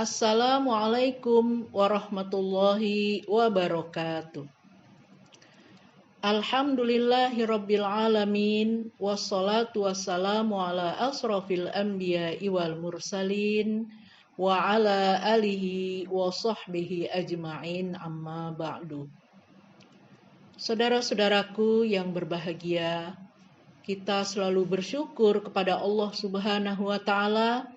Assalamualaikum warahmatullahi wabarakatuh. Alhamdulillahirabbil alamin wassalatu wassalamu ala asrofil anbiya'i wal mursalin wa ala alihi wa sahbihi ajma'in amma ba'du. Saudara-saudaraku yang berbahagia, kita selalu bersyukur kepada Allah Subhanahu wa taala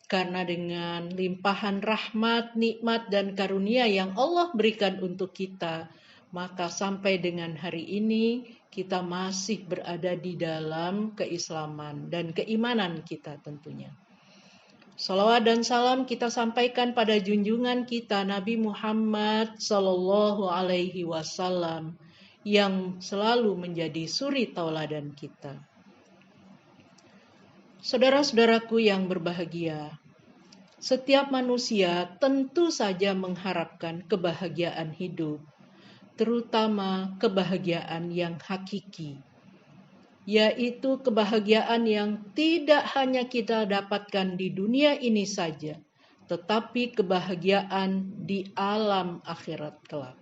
karena dengan limpahan rahmat, nikmat, dan karunia yang Allah berikan untuk kita, maka sampai dengan hari ini kita masih berada di dalam keislaman dan keimanan kita tentunya. Salawat dan salam kita sampaikan pada junjungan kita Nabi Muhammad Sallallahu Alaihi Wasallam yang selalu menjadi suri tauladan kita. Saudara-saudaraku yang berbahagia, setiap manusia tentu saja mengharapkan kebahagiaan hidup, terutama kebahagiaan yang hakiki, yaitu kebahagiaan yang tidak hanya kita dapatkan di dunia ini saja, tetapi kebahagiaan di alam akhirat kelak.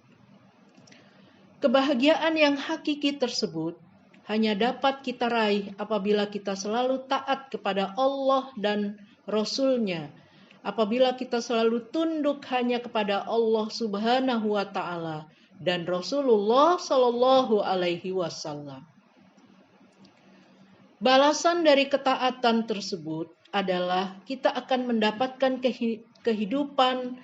Kebahagiaan yang hakiki tersebut hanya dapat kita raih apabila kita selalu taat kepada Allah dan Rasul-Nya, apabila kita selalu tunduk hanya kepada Allah Subhanahu wa taala dan Rasulullah Shallallahu alaihi wasallam. Balasan dari ketaatan tersebut adalah kita akan mendapatkan kehidupan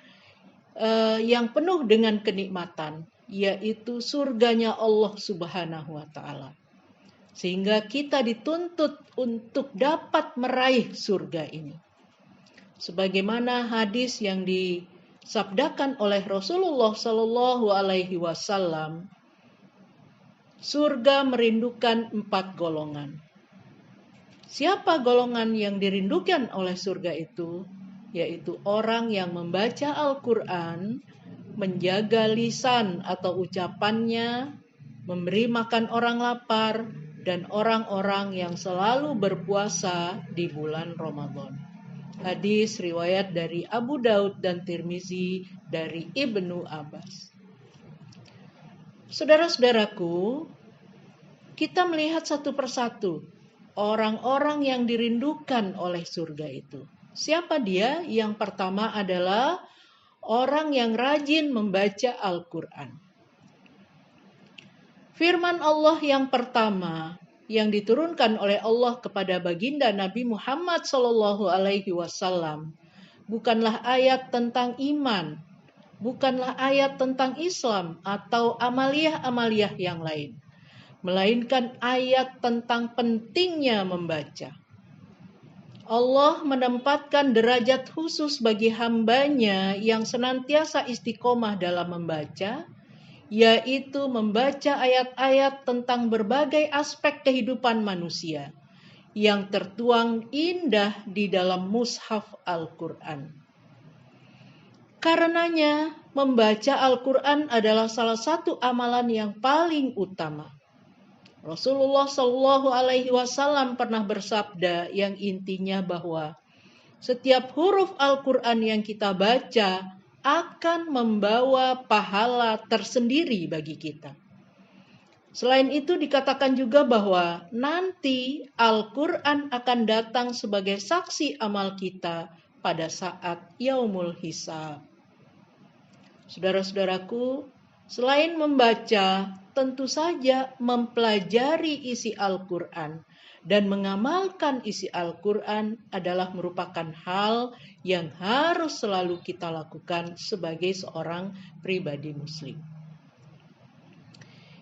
yang penuh dengan kenikmatan, yaitu surganya Allah Subhanahu wa taala. Sehingga kita dituntut untuk dapat meraih surga ini. Sebagaimana hadis yang disabdakan oleh Rasulullah Shallallahu alaihi wasallam, surga merindukan 4 golongan. Siapa golongan yang dirindukan oleh surga itu? Yaitu orang yang membaca Al-Quran, menjaga lisan atau ucapannya, memberi makan orang lapar, dan orang-orang yang selalu berpuasa di bulan Ramadan. Hadis riwayat dari Abu Daud dan Tirmizi dari Ibnu Abbas. Saudara-saudaraku, kita melihat satu persatu orang-orang yang dirindukan oleh surga itu. Siapa dia? Yang pertama adalah orang yang rajin membaca Al-Quran. Firman Allah yang pertama yang diturunkan oleh Allah kepada baginda Nabi Muhammad Sallallahu Alaihi Wasallam bukanlah ayat tentang iman, bukanlah ayat tentang Islam atau amaliyah-amaliyah yang lain, melainkan ayat tentang pentingnya membaca. Allah menempatkan derajat khusus bagi hambanya yang senantiasa istiqomah dalam membaca, yaitu membaca ayat-ayat tentang berbagai aspek kehidupan manusia yang tertuang indah di dalam mushaf Al-Quran. Karenanya, membaca Al-Quran adalah salah satu amalan yang paling utama. Rasulullah Shallallahu Alaihi Wasallam pernah bersabda yang intinya bahwa setiap huruf Al-Quran yang kita baca akan membawa pahala tersendiri bagi kita. Selain itu dikatakan juga bahwa nanti Al-Quran akan datang sebagai saksi amal kita pada saat Yaumul Hisab. Saudara-saudaraku, selain membaca, tentu saja mempelajari isi Al-Quran dan mengamalkan isi Al-Quran adalah merupakan hal yang harus selalu kita lakukan sebagai seorang pribadi muslim.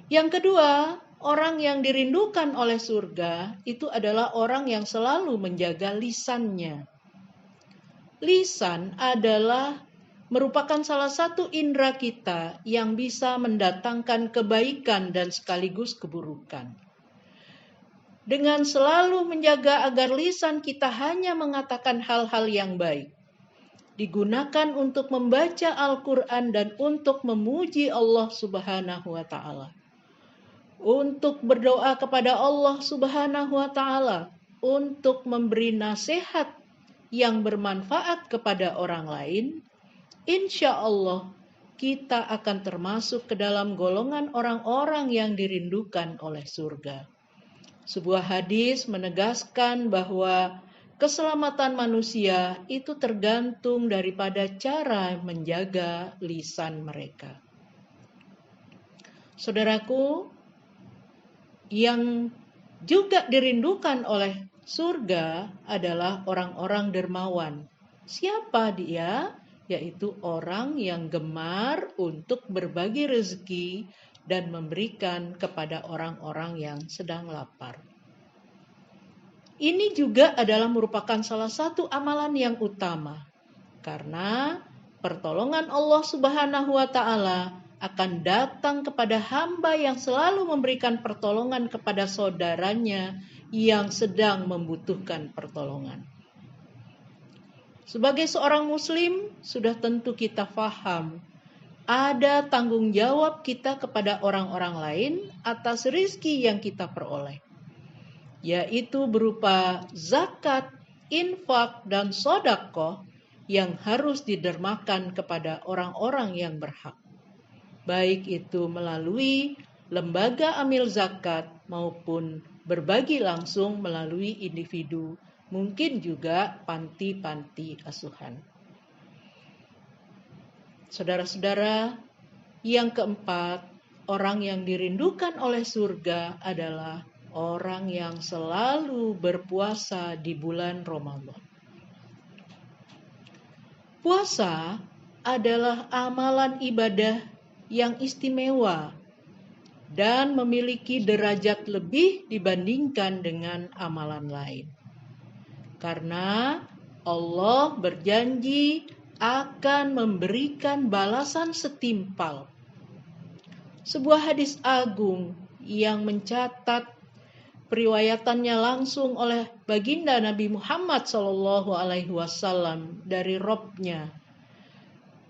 Yang kedua, orang yang dirindukan oleh surga itu adalah orang yang selalu menjaga lisannya. Lisan adalah merupakan salah satu indera kita yang bisa mendatangkan kebaikan dan sekaligus keburukan. Dengan selalu menjaga agar lisan kita hanya mengatakan hal-hal yang baik, digunakan untuk membaca Al-Quran dan untuk memuji Allah Subhanahu wa Ta'ala, untuk berdoa kepada Allah Subhanahu wa Ta'ala, untuk memberi nasihat yang bermanfaat kepada orang lain, insya Allah kita akan termasuk ke dalam golongan orang-orang yang dirindukan oleh surga. Sebuah hadis menegaskan bahwa keselamatan manusia itu tergantung daripada cara menjaga lisan mereka. Saudaraku, yang juga dirindukan oleh surga adalah orang-orang dermawan. Siapa dia? Yaitu orang yang gemar untuk berbagi rezeki dan memberikan kepada orang-orang yang sedang lapar. Ini juga adalah merupakan salah satu amalan yang utama, karena pertolongan Allah Subhanahu wa Ta'ala akan datang kepada hamba yang selalu memberikan pertolongan kepada saudaranya yang sedang membutuhkan pertolongan. Sebagai seorang muslim, sudah tentu kita faham ada tanggung jawab kita kepada orang-orang lain atas rizki yang kita peroleh, yaitu berupa zakat, infak, dan sedekah yang harus didermakan kepada orang-orang yang berhak. Baik itu melalui lembaga amil zakat maupun berbagi langsung melalui individu, mungkin juga panti-panti asuhan. Saudara-saudara, yang keempat, orang yang dirindukan oleh surga adalah orang yang selalu berpuasa di bulan Ramadan. Puasa adalah amalan ibadah yang istimewa dan memiliki derajat lebih dibandingkan dengan amalan lain. Karena Allah berjanji akan memberikan balasan setimpal. Sebuah hadis agung yang mencatat periwayatannya langsung oleh baginda Nabi Muhammad SAW dari Robnya,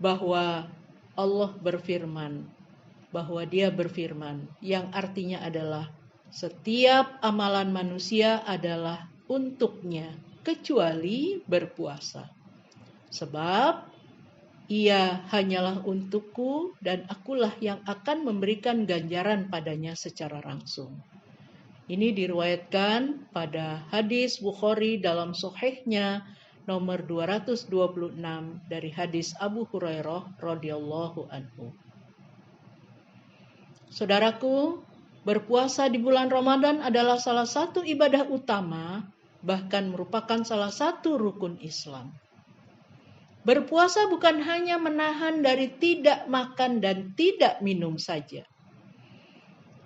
bahwa Allah berfirman, yang artinya adalah setiap amalan manusia adalah untuknya kecuali berpuasa. Sebab ia hanyalah untukku dan akulah yang akan memberikan ganjaran padanya secara langsung. Ini diriwayatkan pada hadis Bukhari dalam Sahihnya nomor 226 dari hadis Abu Hurairah radhiyallahu anhu. Saudaraku, berpuasa di bulan Ramadan adalah salah satu ibadah utama, bahkan merupakan salah satu rukun Islam. Berpuasa bukan hanya menahan dari tidak makan dan tidak minum saja,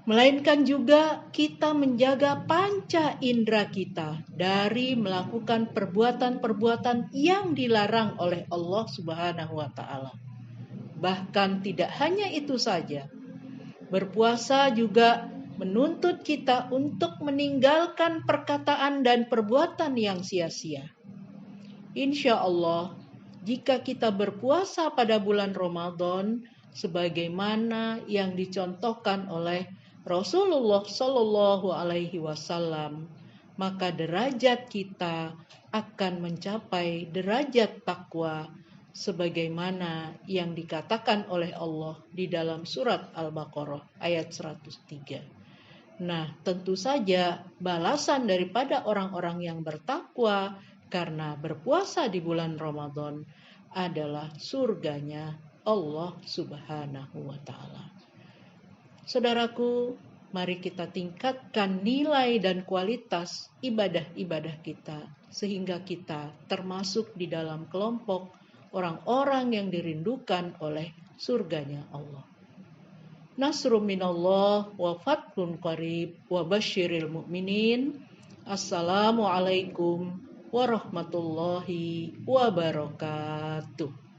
melainkan juga kita menjaga panca indera kita dari melakukan perbuatan-perbuatan yang dilarang oleh Allah Subhanahu wa Ta'ala. Bahkan tidak hanya itu saja, berpuasa juga menuntut kita untuk meninggalkan perkataan dan perbuatan yang sia-sia. Insya Allah, jika kita berpuasa pada bulan Ramadan, sebagaimana yang dicontohkan oleh Rasulullah Shallallahu Alaihi Wasallam, maka derajat kita akan mencapai derajat takwa, sebagaimana yang dikatakan oleh Allah di dalam surat Al-Baqarah ayat 103. Nah, tentu saja balasan daripada orang-orang yang bertakwa karena berpuasa di bulan Ramadan adalah surganya Allah Subhanahu wa Ta'ala. Saudaraku, mari kita tingkatkan nilai dan kualitas ibadah-ibadah kita sehingga kita termasuk di dalam kelompok orang-orang yang dirindukan oleh surganya Allah. Nasrum minallah wa fathun qarib wa basyiril mu'minin. Assalamualaikum warahmatullahi wabarakatuh.